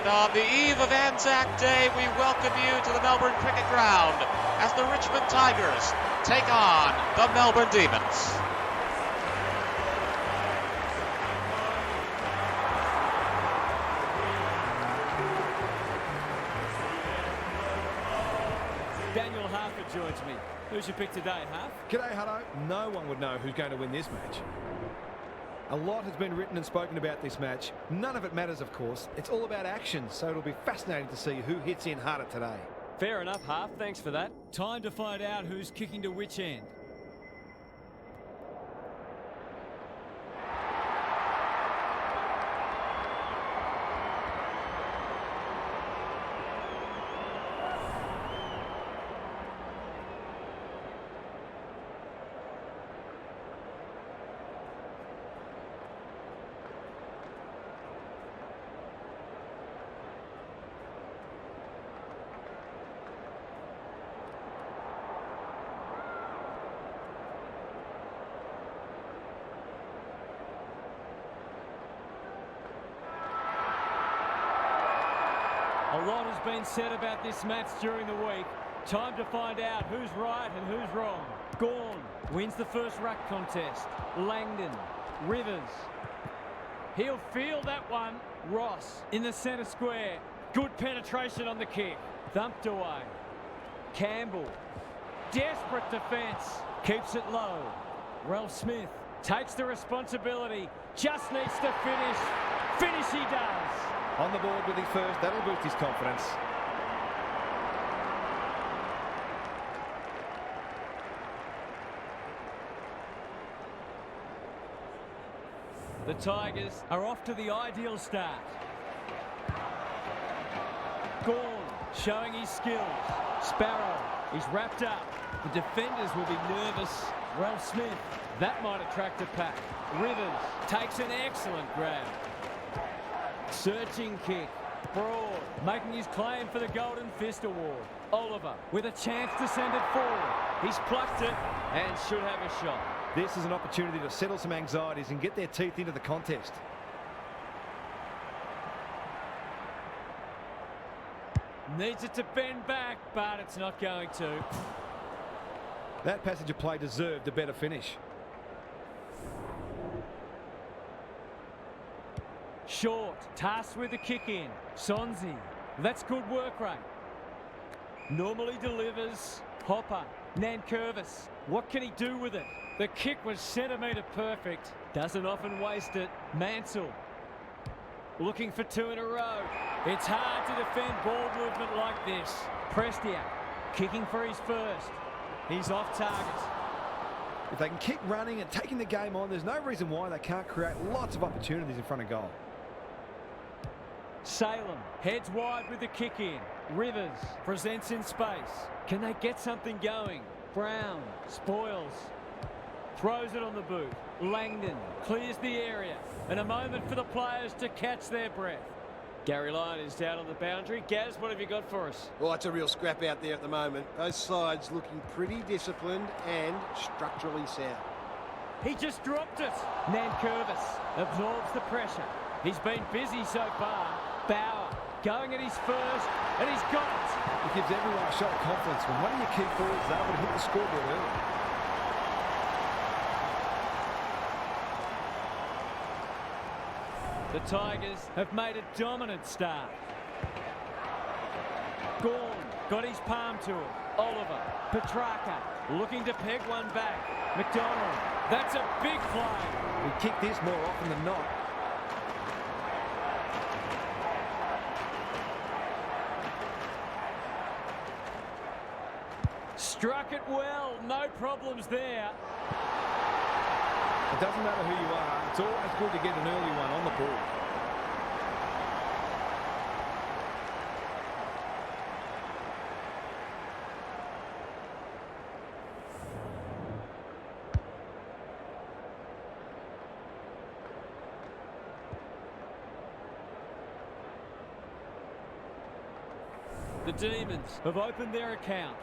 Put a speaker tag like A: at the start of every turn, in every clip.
A: And on the eve of ANZAC Day, we welcome you to the Melbourne Cricket Ground as the Richmond Tigers take on the Melbourne Demons.
B: Daniel Harford joins me. Who's your pick today, Harf?
C: G'day, Hutto. No one would know who's going to win this match. A lot has been written and spoken about this match. None of it matters, of course. It's all about action, so it'll be fascinating to see who hits in harder today.
B: Fair enough, Harf. Thanks for that. Time to find out who's kicking to which end. A lot has been said about this match during the week. Time to find out who's right and who's wrong. Gawn wins the first ruck contest. Langdon, Rivers. He'll field that one. Ross in the centre square. Good penetration on the kick. Thumped away. Campbell. Desperate defence. Keeps it low. Ralph Smith takes the responsibility. Just needs to finish. Finish he does.
C: On the board with his first, that'll boost his confidence.
B: The Tigers are off to the ideal start. Gawn showing his skills. Sparrow is wrapped up. The defenders will be nervous. Ralph Smith, that might attract a pack. Rivers takes an excellent grab. Searching kick. Broad making his claim for the Golden Fist Award. Oliver with a chance to send it forward. He's plucked it and should have a shot.
C: This is an opportunity to settle some anxieties and get their teeth into the contest.
B: Needs it to bend back, but it's not going to.
C: That passage of play deserved a better finish.
B: Short, tasked with the kick in. Sonzi, that's good work rate. Normally delivers. Hopper, Nankervis. What can he do with it? The kick was centimetre perfect. Doesn't often waste it. Mansell, looking for two in a row. It's hard to defend ball movement like this. Prestia, kicking for his first. He's off target.
C: If they can keep running and taking the game on, there's no reason why they can't create lots of opportunities in front of goal.
B: Salem heads wide with the kick in. Rivers presents in space. Can they get something going? Brown spoils. Throws it on the boot. Langdon clears the area. And a moment for the players to catch their breath. Gary Lyon is down on the boundary. Gaz, what have you got for us?
D: Well, it's a real scrap out there at the moment. Both sides looking pretty disciplined and structurally sound.
B: He just dropped it. Nankervis absorbs the pressure. He's been busy so far. Bauer going at his first, and he's got it.
C: It gives everyone a shot of confidence when one of your key forwards is able to hit the scoreboard early.
B: The Tigers have made a dominant start. Gawn got his palm to it. Oliver, Petrarca looking to peg one back. McDonald, that's a big play.
C: We kick this more often than not.
B: Struck it well, no problems there.
C: It doesn't matter who you are, it's always good to get an early one on the board.
B: The Demons have opened their account.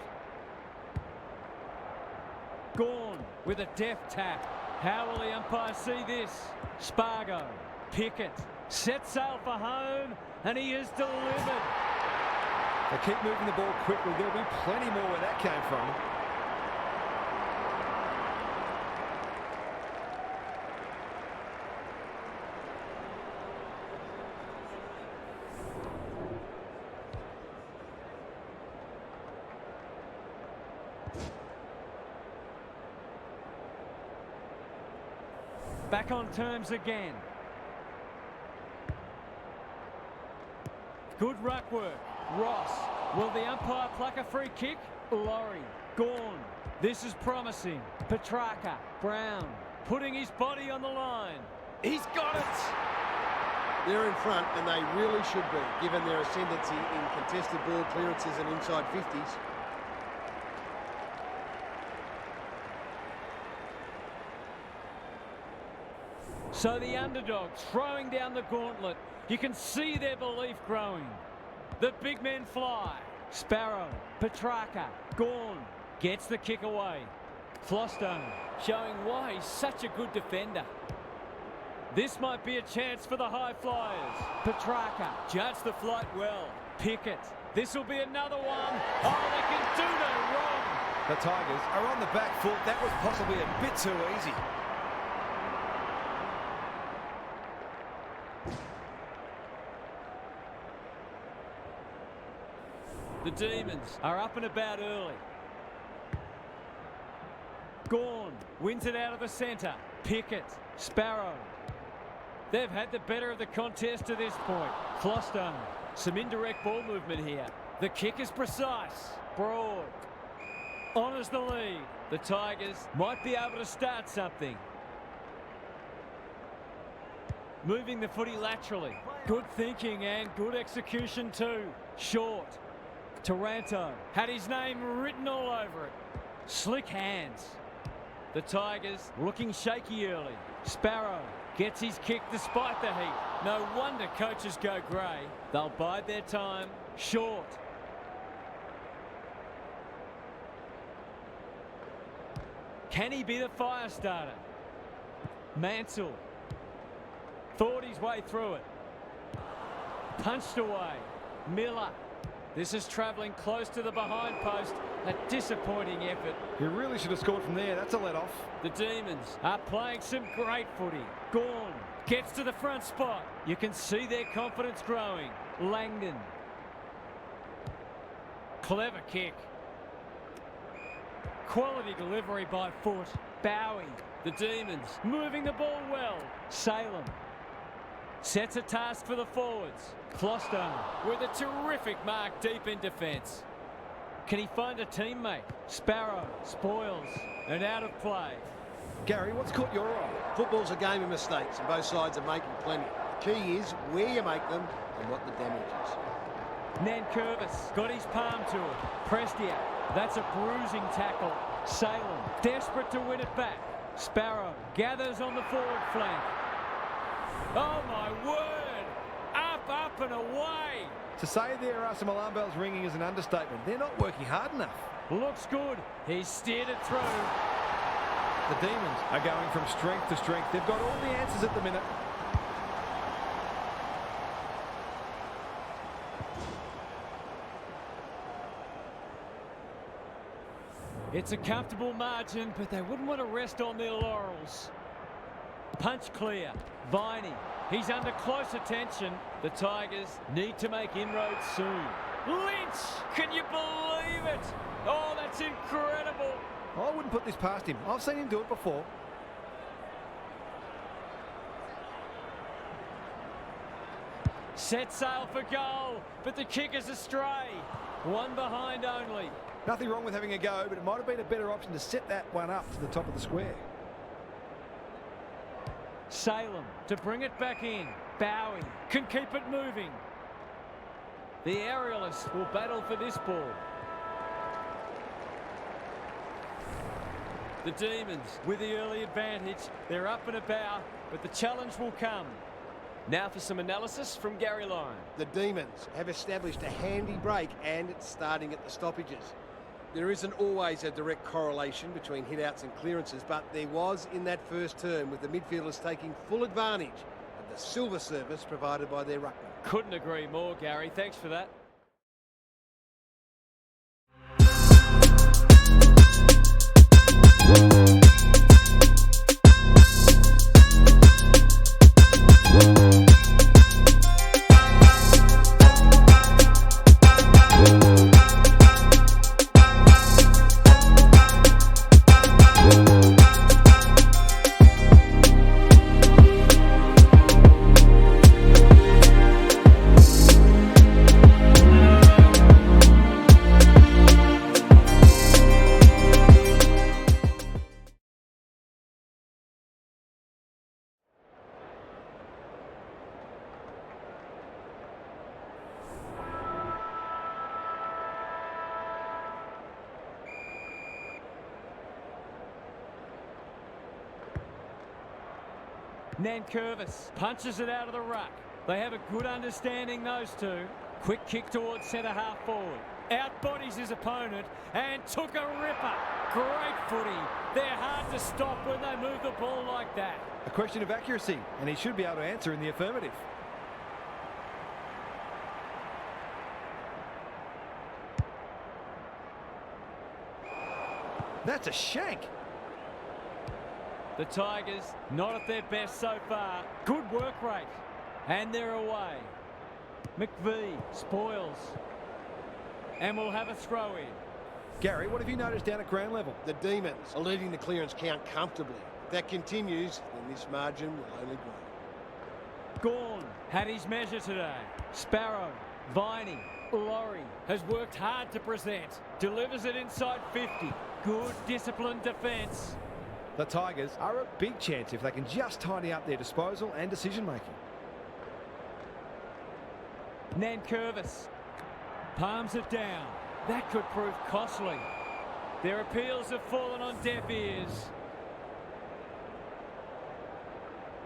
B: Gawn with a deft tap. How will the umpire see this? Spargo, Pickett, set sail for home, and he has delivered.
C: They keep moving the ball quickly. There'll be plenty more where that came from.
B: Back on terms again. Good ruck work. Ross. Will the umpire pluck a free kick? Laurie. Gawn. This is promising. Petrarca. Brown. Putting his body on the line. He's got it!
D: They're in front, and they really should be, given their ascendancy in contested ball clearances and inside 50s.
B: So the underdogs throwing down the gauntlet. You can see their belief growing. The big men fly. Sparrow, Petrarca, Gawn gets the kick away. Flostone showing why he's such a good defender. This might be a chance for the high flyers. Petrarca judged the flight well. Pickett. This will be another one. Oh, they can do no wrong.
C: The Tigers are on the back foot. That was possibly a bit too easy.
B: The Demons are up and about early. Gawn wins it out of the centre. Pickett, Sparrow. They've had the better of the contest to this point. Flostone, some indirect ball movement here. The kick is precise. Broad honours the lead. The Tigers might be able to start something. Moving the footy laterally. Good thinking and good execution too. Short. Taranto had his name written all over it. Slick hands. The Tigers looking shaky early. Sparrow gets his kick despite the heat. No wonder coaches go grey. They'll bide their time. Short. Can he be the fire starter? Mansell thought his way through it. Punched away. Miller. This is travelling close to the behind post. A disappointing effort.
C: He really should have scored from there. That's a let-off.
B: The Demons are playing some great footy. Gawn gets to the front spot. You can see their confidence growing. Langdon. Clever kick. Quality delivery by foot. Bowie. The Demons moving the ball well. Salem sets a task for the forwards. Flostone with a terrific mark deep in defence. Can he find a teammate? Sparrow spoils and out of play.
C: Gary, what's caught your eye?
D: Football's a game of mistakes, and both sides are making plenty. The key is where you make them and what the damage is.
B: Nankervis got his palm to it. Prestia, that's a bruising tackle. Salem desperate to win it back. Sparrow gathers on the forward flank. Oh my word! Up up and away.
C: To say there are some alarm bells ringing is an understatement. They're not working hard enough.
B: Looks good. He's steered it through.
C: The Demons are going from strength to strength. They've got all the answers at the minute.
B: It's a comfortable margin, but they wouldn't want to rest on their laurels. Punch clear. Viney. He's under close attention. The Tigers need to make inroads soon. Lynch! Can you believe it? Oh, that's incredible.
C: I wouldn't put this past him. I've seen him do it before.
B: Set sail for goal, but the kick is astray. One behind only.
C: Nothing wrong with having a go, but it might have been a better option to set that one up to the top of the square.
B: Salem to bring it back in. Bowie can keep it moving. The aerialists will battle for this ball. The Demons with the early advantage. They're up and about, but the challenge will come. Now for some analysis from Gary Lyon.
D: The Demons have established a handy break and it's starting at the stoppages. There isn't always a direct correlation between hit-outs and clearances, but there was in that first term with the midfielders taking full advantage of the silver service provided by their ruckman.
B: Couldn't agree more, Gary. Thanks for that. Nankervis punches it out of the ruck. They have a good understanding, those two. Quick kick towards centre half forward. Outbodies his opponent and took a ripper. Great footy. They're hard to stop when they move the ball like that.
C: A question of accuracy, and he should be able to answer in the affirmative. That's a shank.
B: The Tigers not at their best so far. Good work rate. And they're away. McVee spoils. And we'll have a throw in.
C: Gary, what have you noticed down at ground level?
D: The Demons are leading the clearance count comfortably. If that continues, then this margin will only grow.
B: Gawn had his measure today. Sparrow, Viney, Laurie has worked hard to present. Delivers it inside 50. Good disciplined defence.
C: The Tigers are a big chance if they can just tidy up their disposal and decision-making.
B: Nankervis palms it down. That could prove costly. Their appeals have fallen on deaf ears.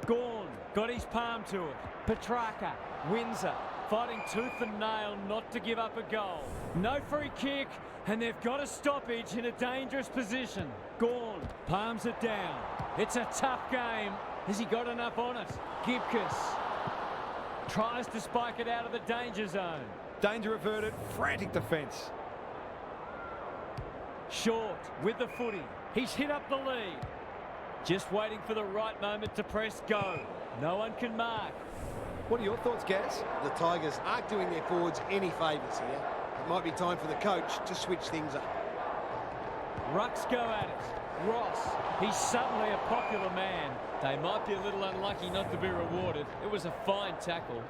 B: Gawn got his palm to it. Petrarca, Windsor, fighting tooth and nail not to give up a goal. No free kick, and they've got a stoppage in a dangerous position. Gawn palms it down. It's a tough game. Has he got enough on it? Gibcus tries to spike it out of the danger zone.
C: Danger averted, frantic defence.
B: Short with the footy. He's hit up the lead. Just waiting for the right moment to press go. No one can mark.
C: What are your thoughts, Gaz?
D: The Tigers aren't doing their forwards any favours here. It might be time for the coach to switch things up.
B: Rucks go at it. Ross, he's suddenly a popular man. They might be a little unlucky not to be rewarded. It was a fine tackle.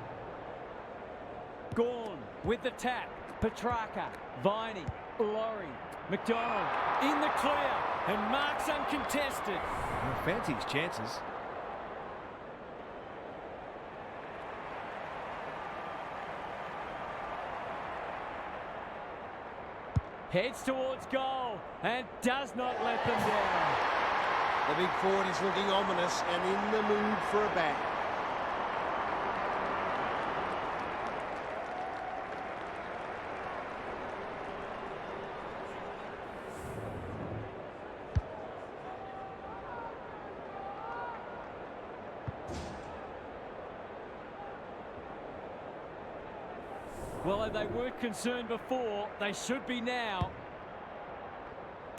B: Gawn with the tap. Petrarca, Viney, Laurie, McDonald in the clear and marks uncontested.
C: I fancy his chances.
B: Heads towards goal and does not let them down.
D: The big forward is looking ominous and in the mood for a bag.
B: Well, they weren't concerned before. They should be now.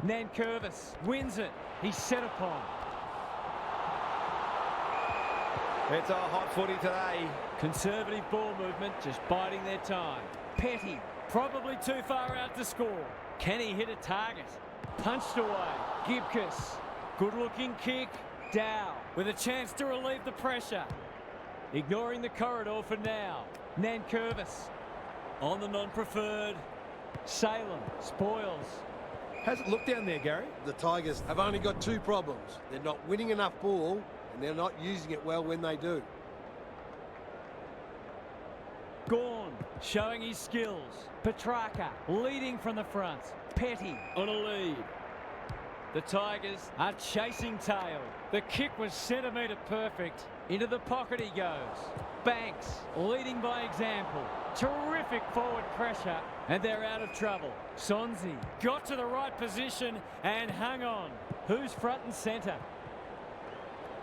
B: Nankervis wins it. He's set upon.
C: It's a hot footy today.
B: Conservative ball movement, just biding their time. Petty, probably too far out to score. Can he hit a target? Punched away. Gibcus, good-looking kick. Dow with a chance to relieve the pressure. Ignoring the corridor for now. Nankervis on the non-preferred. Salem spoils.
C: How's it look down there, Gary?
D: The Tigers have only got two problems. They're not winning enough ball and they're not using it well when they do.
B: Gorn showing his skills. Petrarca leading from the front. Petty on a lead. The Tigers are chasing tail. The kick was centimetre perfect. Into the pocket he goes. Banks leading by example. Terrific forward pressure and they're out of trouble. Sonzi got to the right position and hung on. Who's front and centre?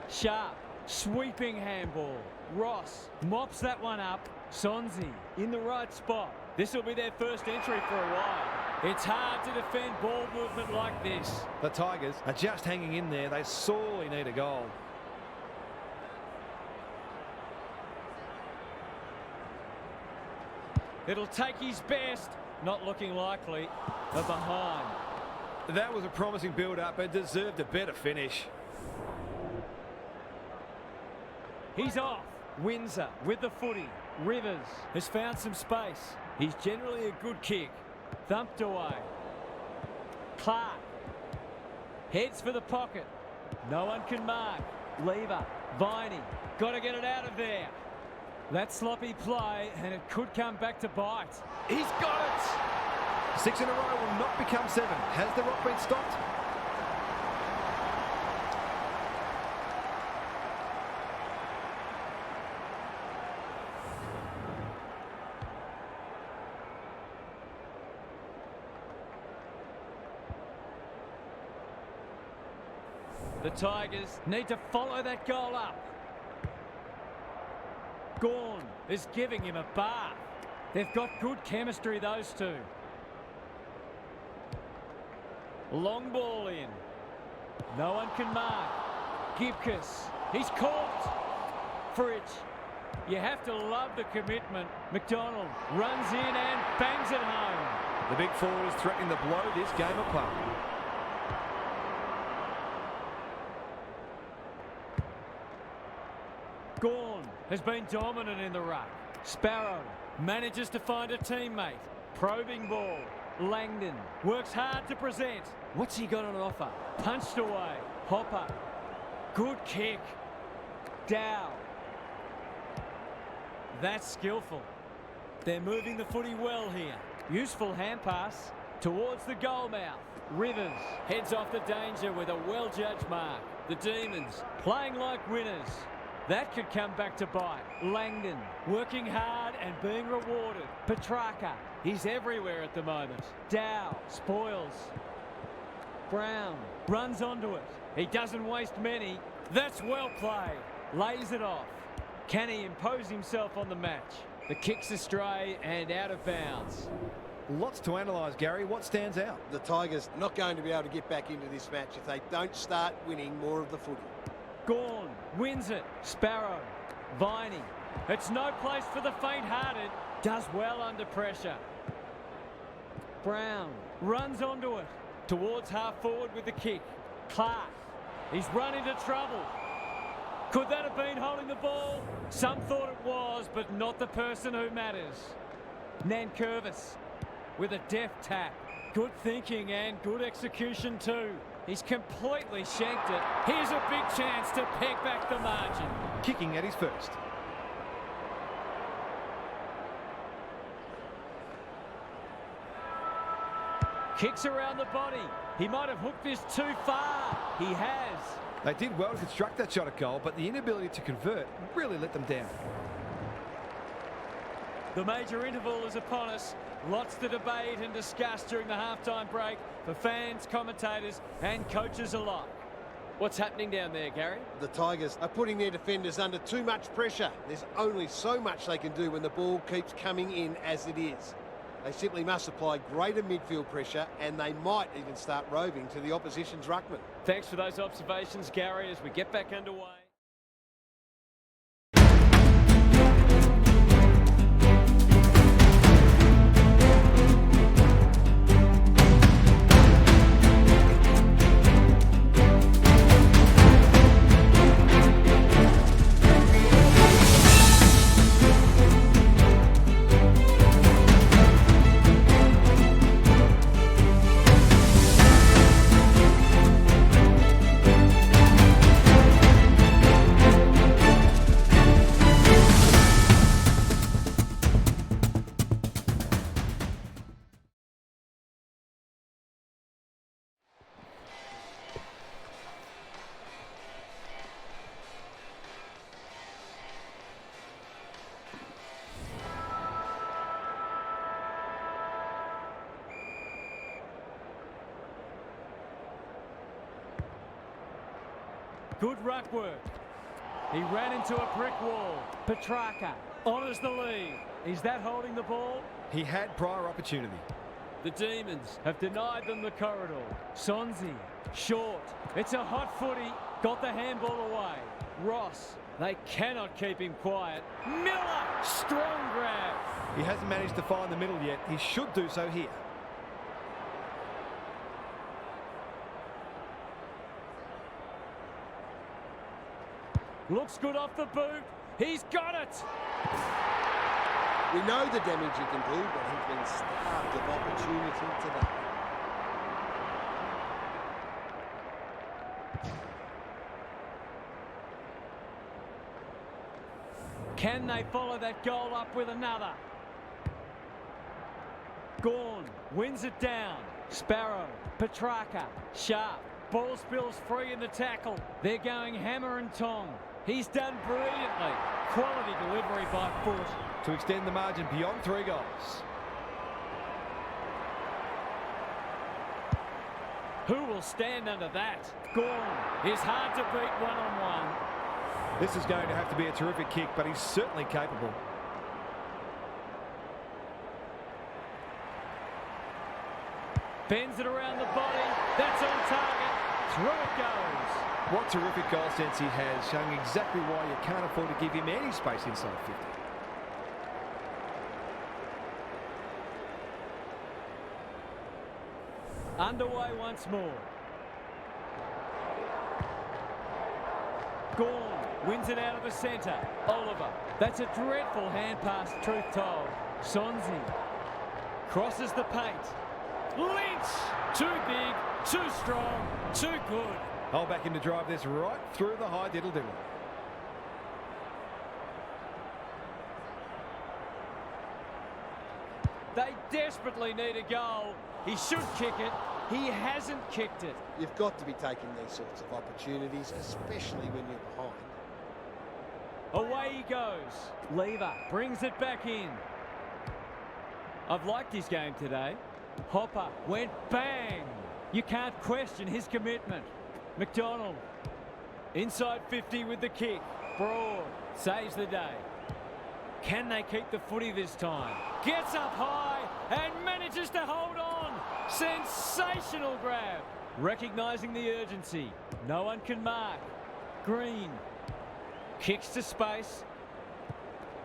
B: Sharp sweeping handball. Ross mops that one up. Sonzi in the right spot. This will be their first entry for a while. It's hard to defend ball movement like this.
C: The Tigers are just hanging in there. They sorely need a goal.
B: It'll take his best. Not looking likely. A behind.
C: That was a promising build-up and deserved a better finish.
B: He's off. Windsor with the footy. Rivers has found some space. He's generally a good kick. Thumped away. Clark heads for the pocket. No one can mark. Lever. Viney. Got to get it out of there. That sloppy play and it could come back to bite.
C: He's got it! 6 in a row will not become 7. Has the rock been stopped?
B: The Tigers need to follow that goal up. Gorn is giving him a bath. They've got good chemistry, those two. Long ball in. No one can mark. Gibcus. He's caught. Fridge. You have to love the commitment. McDonald runs in and bangs it home.
C: The big forward is threatening to blow this game apart.
B: Gorn has been dominant in the ruck. Sparrow manages to find a teammate. Probing ball. Langdon works hard to present. What's he got on offer? Punched away. Hopper. Good kick. Dow. That's skillful. They're moving the footy well here. Useful hand pass towards the goal mouth. Rivers heads off the danger with a well-judged mark. The Demons playing like winners. That could come back to bite. Langdon working hard and being rewarded. Petrarca, he's everywhere at the moment. Dow spoils. Brown runs onto it. He doesn't waste many. That's well played. Lays it off. Can he impose himself on the match? The kick's astray and out of bounds.
C: Lots to analyse, Gary. What stands out?
D: The Tigers not going to be able to get back into this match if they don't start winning more of the footy.
B: Gorn wins it. Sparrow. Viney. It's no place for the faint-hearted. Does well under pressure. Brown runs onto it. Towards half forward with the kick. Clark. He's run into trouble. Could that have been holding the ball? Some thought it was, but not the person who matters. Nankervis with a deft tap. Good thinking and good execution too. He's completely shanked it. Here's a big chance to peg back the margin.
C: Kicking at his first.
B: Kicks around the body. He might have hooked this too far. He has.
C: They did well to construct that shot at goal, but the inability to convert really let them down.
B: The major interval is upon us. Lots to debate and discuss during the halftime break for fans, commentators and coaches alike. What's happening down there, Gary?
D: The Tigers are putting their defenders under too much pressure. There's only so much they can do when the ball keeps coming in as it is. They simply must apply greater midfield pressure, and they might even start roving to the opposition's ruckman.
B: Thanks for those observations, Gary, as we get back underway. Good ruck work. He ran into a brick wall. Petrarca honours the lead. Is that holding the ball?
C: He had prior opportunity.
B: The Demons have denied them the corridor. Sonzi, short. It's a hot footy. Got the handball away. Ross, they cannot keep him quiet. Miller, strong grab.
C: He hasn't managed to find the middle yet. He should do so here.
B: Looks good off the boot. He's got it.
D: We know the damage he can do, but he's been starved of opportunity today.
B: Can they follow that goal up with another? Gawn wins it down. Sparrow, Petrarca, Sharp. Ball spills free in the tackle. They're going hammer and tong. He's done brilliantly. Quality delivery by foot.
C: To extend the margin beyond 3 goals.
B: Who will stand under that? Gawn is hard to beat one-on-one.
C: This is going to have to be a terrific kick, but he's certainly capable.
B: Bends it around the body. That's on target. Through it goes.
C: What terrific goal sense he has, showing exactly why you can't afford to give him any space inside 50.
B: Underway once more. Gawn wins it out of the centre. Oliver. That's a dreadful hand pass, truth told. Sonzi crosses the paint. Lynch! Too big, too strong, too good.
C: Hold back him to drive this right through the high diddle-diddle.
B: They desperately need a goal. He should kick it. He hasn't kicked it.
D: You've got to be taking these sorts of opportunities, especially when you're behind.
B: Away he goes. Lever brings it back in. I've liked his game today. Hopper went bang. You can't question his commitment. McDonald inside 50 with the kick. Broad saves the day. Can they keep the footy this time? Gets up high and manages to hold on. Sensational grab. Recognising the urgency. No one can mark. Green kicks to space.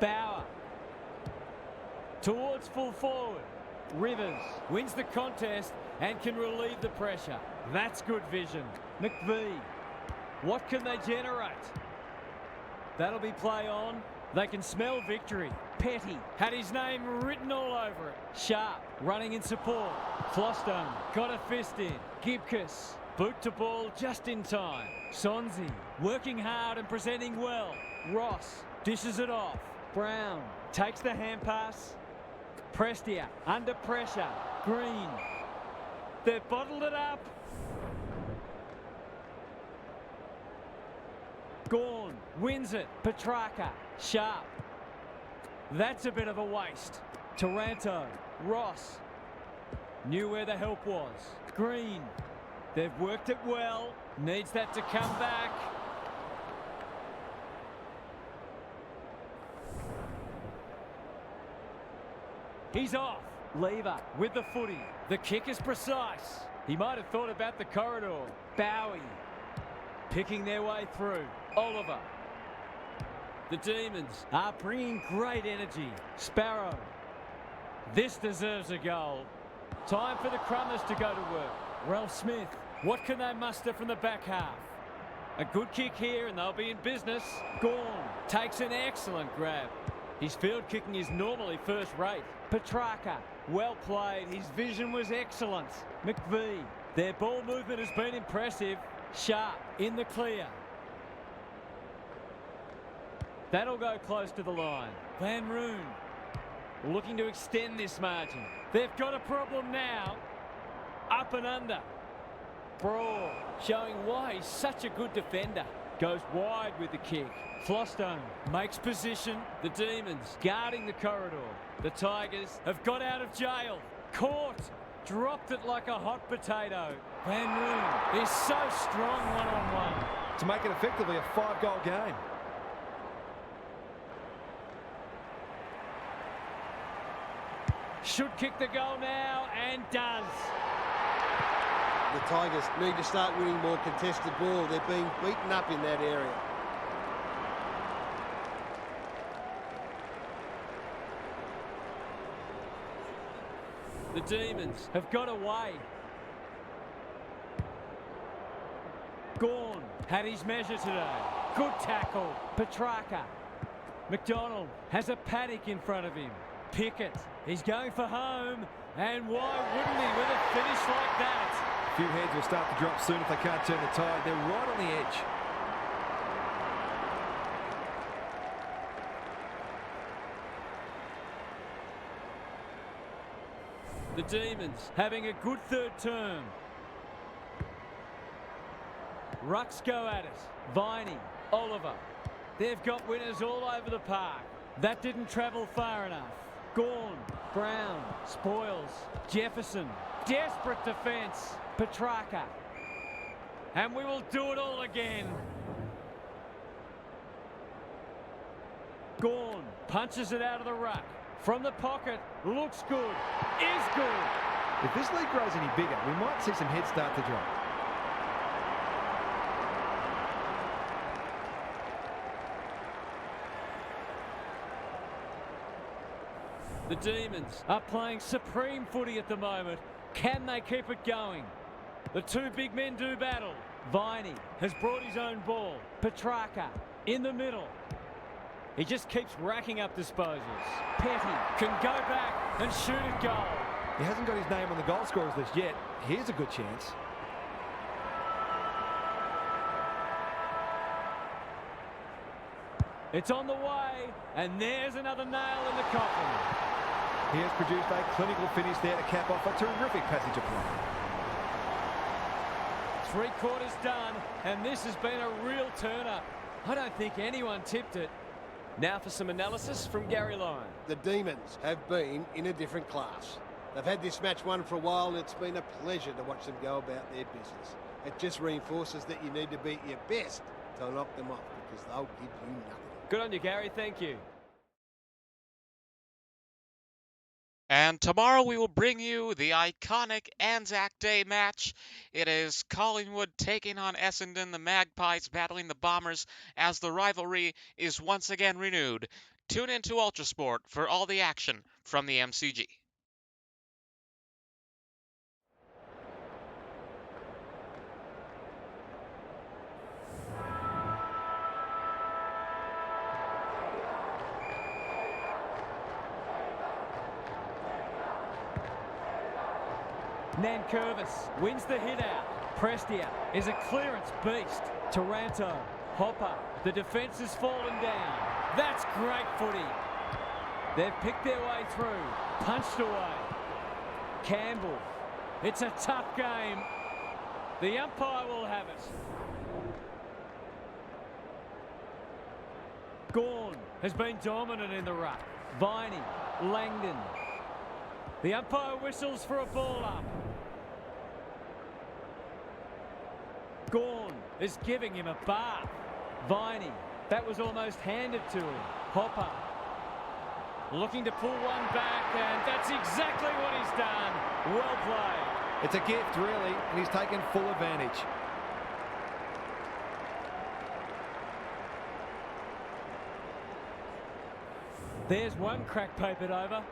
B: Bauer towards full forward. Rivers wins the contest and can relieve the pressure. That's good vision. McVee. What can they generate? That'll be play on. They can smell victory. Petty had his name written all over it. Sharp running in support. Flostone got a fist in. Gibcus boot to ball just in time. Sonzi working hard and presenting well. Ross dishes it off. Brown takes the hand pass. Prestia under pressure. Green. They've bottled it up. Gawn wins it. Petrarca. Sharp. That's a bit of a waste. Taranto. Ross. Knew where the help was. Green. They've worked it well. Needs that to come back. He's off. Lever with the footy. The kick is precise. He might have thought about the corridor. Bowie picking their way through. Oliver. The Demons are bringing great energy. Sparrow. This deserves a goal. Time for the Crummers to go to work. Ralph Smith. What can they muster from the back half? A good kick here and they'll be in business. Gawn takes an excellent grab. His field kicking is normally first rate. Petrarca, well played. His vision was excellent. McVie, their ball movement has been impressive. Sharp in the clear. That'll go close to the line. Van Roon looking to extend this margin. They've got a problem now. Up and under. Brawl showing why he's such a good defender. Goes wide with the kick. Flostone makes position. The Demons guarding the corridor. The Tigers have got out of jail. Caught. Dropped it like a hot potato. Van Roon is so strong one-on-one.
C: To make it effectively a 5-goal game.
B: Should kick the goal now and does.
D: The Tigers need to start winning more contested ball. They're being beaten up in that area.
B: The Demons have got away. Gawn had his measure today. Good tackle. Petrarca. McDonald has a paddock in front of him. Pickett, he's going for home. And why wouldn't he with a finish like that?
C: A few heads will start to drop soon if they can't turn the tide. They're right on the edge.
B: The Demons having a good third term. Rucks go at it. Viney, Oliver. They've got winners all over the park. That didn't travel far enough. Gawn, Brown, Spoils, Jefferson. Desperate defence. Petrarca. And we will do it all again. Gawn punches it out of the ruck. From the pocket, looks good, is good.
C: If this league grows any bigger, we might see some heads start to drop.
B: The Demons are playing supreme footy at the moment. Can they keep it going? The two big men do battle. Viney has brought his own ball. Petrarca in the middle. He just keeps racking up disposals. Petty can go back and shoot a goal.
C: He hasn't got his name on the goal scorers list yet. Here's a good chance.
B: It's on the way, and there's another nail in the coffin.
C: He has produced a clinical finish there to cap off a terrific passage of play.
B: 3/4 done, and this has been a real turn-up. I don't think anyone tipped it. Now for some analysis from Gary Lyon.
D: The Demons have been in a different class. They've had this match won for a while, and it's been a pleasure to watch them go about their business. It just reinforces that you need to be at your best to knock them off, because they'll give you nothing.
B: Good on you, Gary. Thank you.
A: And tomorrow we will bring you the iconic ANZAC Day match. It is Collingwood taking on Essendon, the Magpies battling the Bombers as the rivalry is once again renewed. Tune in to ULTRASPORT for all the action from the MCG.
B: Nankervis wins the hit out. Prestia is a clearance beast. Taranto, Hopper. The defence has fallen down. That's great footy. They've picked their way through. Punched away. Campbell. It's a tough game. The umpire will have it. Gawn has been dominant in the ruck. Viney, Langdon. The umpire whistles for a ball up. Gorn is giving him a bath. Viney, that was almost handed to him. Hopper, looking to pull one back, and that's exactly what he's done. Well played.
C: It's a gift, really, and he's taken full advantage.
B: There's one crack papered over.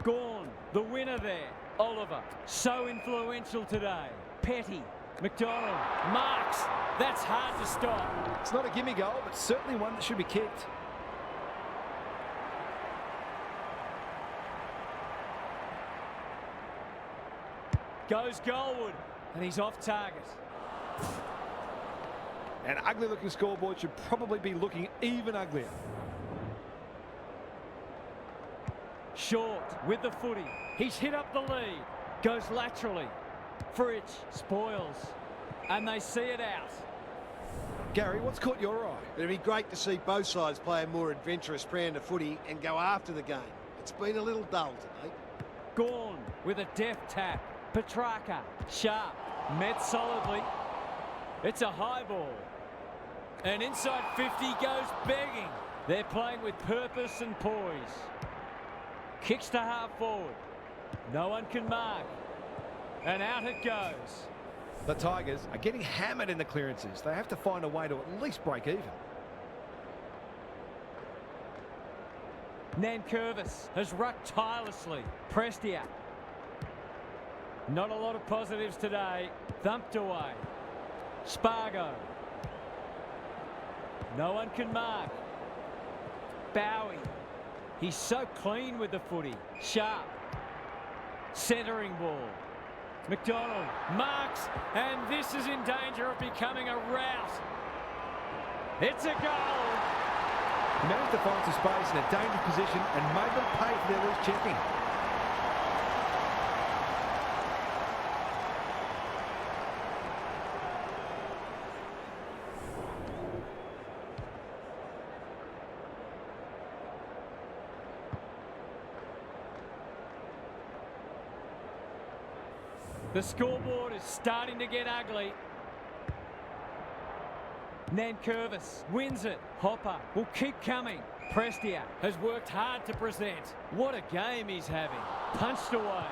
B: Gorn, the winner there. Oliver, so influential today. Petty, McDonald, Marks. That's hard to stop.
C: It's not a gimme goal, but certainly one that should be kicked.
B: Goes Goldwood, and he's off target.
C: An ugly-looking scoreboard should probably be looking even uglier.
B: Short with the footy. He's hit up the lead. Goes laterally. Fritsch spoils. And they see it out.
C: Gary, what's caught your eye?
D: It'd be great to see both sides play a more adventurous brand of footy and go after the game. It's been a little dull today.
B: Gorn with a deft tap. Petrarca, sharp, met solidly. It's a high ball. And inside 50 goes begging. They're playing with purpose and poise. Kicks to half forward. No one can mark. And out it goes.
C: The Tigers are getting hammered in the clearances. They have to find a way to at least break even.
B: Nankervis has rucked tirelessly. Prestia. Not a lot of positives today. Thumped away. Spargo. No one can mark. Bowie. He's so clean with the footy. Sharp. Centering ball. McDonald marks, and this is in danger of becoming a rout. It's a goal.
C: He managed to find some space in a dangerous position and made them pay for their loose checking.
B: The scoreboard is starting to get ugly. Nankervis wins it. Hopper will keep coming. Prestia has worked hard to present. What a game he's having. Punched away.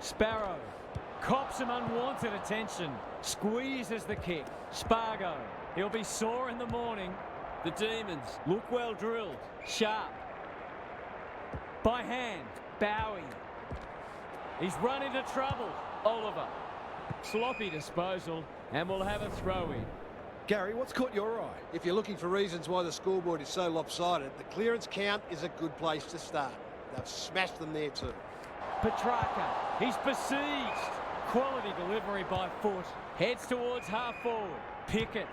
B: Sparrow cops some unwanted attention. Squeezes the kick. Spargo, he'll be sore in the morning. The Demons look well drilled. Sharp. By hand. Bowie. He's run into trouble. Oliver. Sloppy disposal, and we'll have a throw-in.
C: Gary, what's caught your eye?
D: If you're looking for reasons why the scoreboard is so lopsided, the clearance count is a good place to start. They've smashed them there too.
B: Petrarca, he's besieged. Quality delivery by foot. Heads towards half forward. Pickett.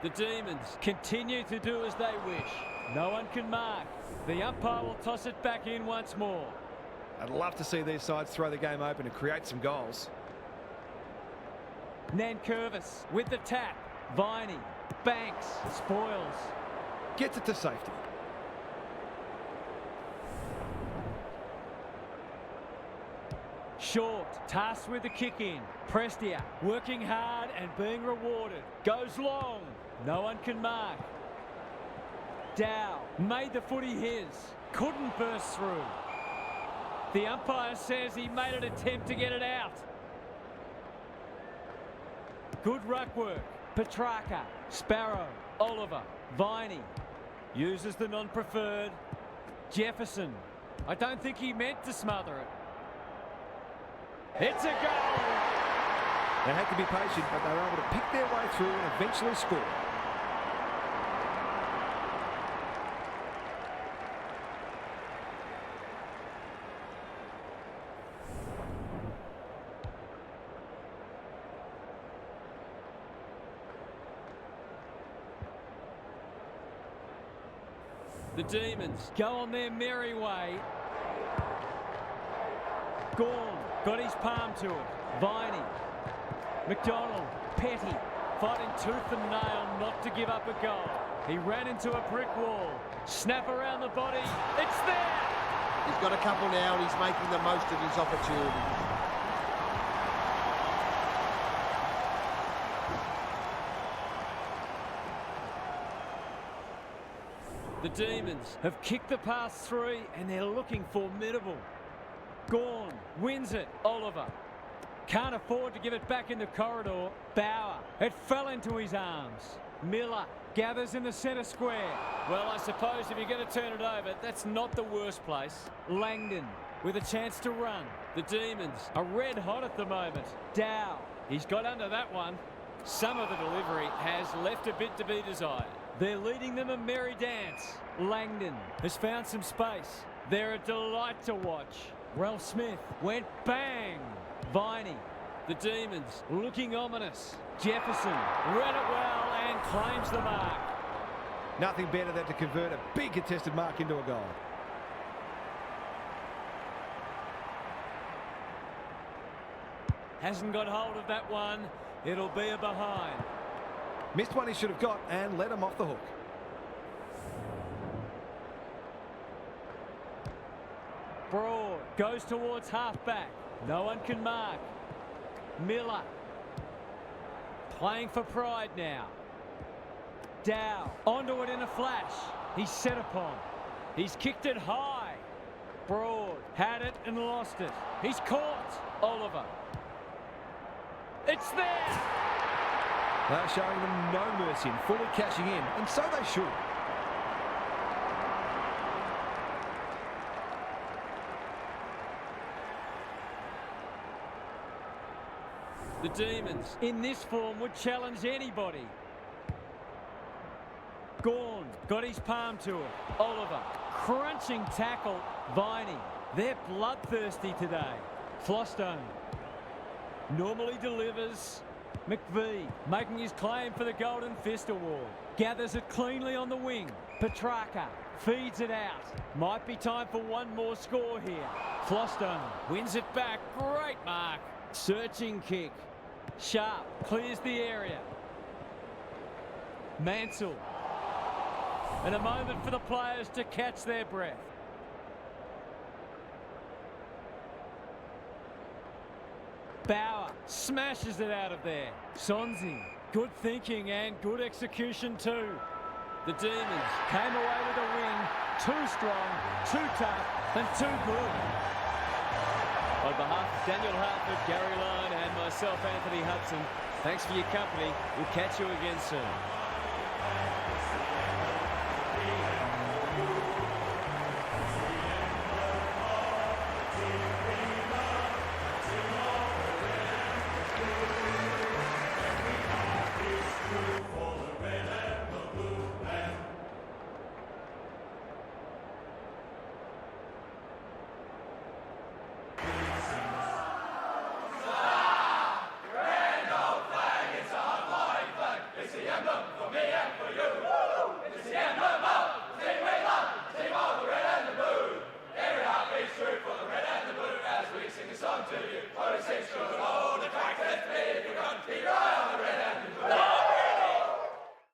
B: The Demons continue to do as they wish. No one can mark. The umpire will toss it back in once more.
C: I'd love to see these sides throw the game open and create some goals.
B: Nankervis with the tap. Viney. Banks. Spoils.
C: Gets it to safety.
B: Short. Tasked with the kick in. Prestia working hard and being rewarded. Goes long. No one can mark. Dow made the footy his. Couldn't burst through. The umpire says he made an attempt to get it out. Good ruck work. Petrarca, Sparrow, Oliver, Viney. Uses the non-preferred. Jefferson. I don't think he meant to smother it. It's a goal!
C: They had to be patient, but they were able to pick their way through and eventually score.
B: The Demons go on their merry way. Gorn got his palm to it. Viney. McDonald. Petty. Fighting tooth and nail not to give up a goal. He ran into a brick wall. Snap around the body. It's there!
D: He's got a couple now and he's making the most of his opportunity.
B: The Demons have kicked the past 3 and they're looking formidable. Gawn wins it. Oliver can't afford to give it back in the corridor. Bauer, it fell into his arms. Miller gathers in the centre square. Well, I suppose if you're going to turn it over, that's not the worst place. Langdon with a chance to run. The Demons are red hot at the moment. Dow, he's got under that one. Some of the delivery has left a bit to be desired. They're leading them a merry dance. Langdon has found some space. They're a delight to watch. Ralph Smith went bang. Viney, the Demons looking ominous. Jefferson read it well and claims the mark.
C: Nothing better than to convert a big contested mark into a goal.
B: Hasn't got hold of that one. It'll be a behind.
C: Missed one he should have got and let him off the hook.
B: Broad goes towards half-back. No one can mark. Miller playing for pride now. Dow onto it in a flash. He's set upon. He's kicked it high. Broad had it and lost it. He's caught. Oliver. It's there.
C: They're showing them no mercy and fully cashing in, and so they should.
B: The Demons, in this form, would challenge anybody. Gawn got his palm to it. Oliver, crunching tackle. Viney, they're bloodthirsty today. Flostone normally delivers. McVee making his claim for the Golden Fist Award. Gathers it cleanly on the wing. Petrarca feeds it out. Might be time for one more score here. Flostone wins it back. Great mark. Searching kick. Sharp clears the area. Mansell. And a moment for the players to catch their breath. Bauer smashes it out of there. Sonzi, good thinking and good execution too. The Demons came away with a win. Too strong, too tough and too good. On behalf of Daniel Hartford, Gary Lyon and myself, Anthony Hudson, thanks for your company. We'll catch you again soon.